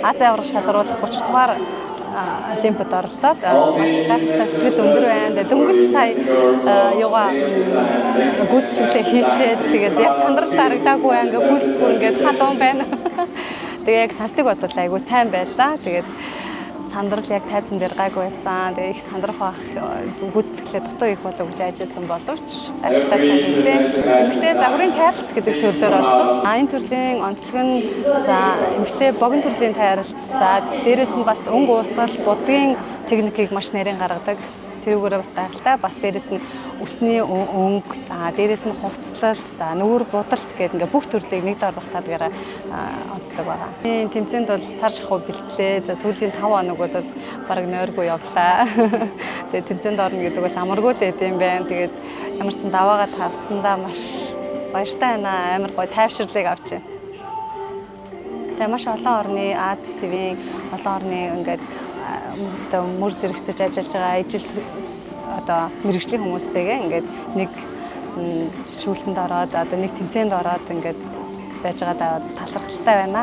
Азийн аврах шалгаруулах 30 дугаар Олимпиад оролцоод маш гайхалтай сэтгэл өндөр байна. Дөнгөж сая юугаа гүйцэтгэлээ хийчээд тэгээд яг сандрал дарагдаагүй ингээ пульс бүр ингээ халуун байна. Тэгээд яг сансдаг бодвол айгүй сайн байлаа. Тэгээд сандрал яг тайзан дээр гайгүй байсан. Тэгээд их сандрах байх гүйцэтгэлээ дутуу их болов гэж ажилласан боловч гайхалтай сайн хийсэн. Эмэгтэй загварын тайралт гэдэг төрлөөр орсон. Энэ төрлийн онцлог нь за эмэгтэй богино төрлийн тайралт. За дээрэс нь бас өнгө уусгал, будгийн техникийг маш нарийн гаргадаг. Тэрүүгээрээ бас гайхалтай. Бас дээрэс нь өсний өнгө, дээрэс нь хувцлалт, за нүүр будалт гэдэг ингээ бүх төрлийг нэг доор багтаадгаараа онцлог байгаа. Энэ тэмцээнд бол сар шахуу бэлтлээ. За сүүлийн 5 хоног бол бараг нойргүй явлаа. Тэгээд тэмцээнд орно гэдэг бол амаргүй л байд юм байна. Тэгээд ямар ч даваагаа тавсандаа маш баяртай байна. Амар гоё тайвширлыг авч байна. Тэгээд маш олон орны Аз ТV-ийн олон орны ингээд одоо мөр зэрэгцэж ажиллаж байгаа ижил одоо мэрэгжлийн хүмүүстэйгээ ингээд нэг шүүлтэнд ороод одоо нэг тэмцээнд ороод ингээд байж байгаа талархалтай байна.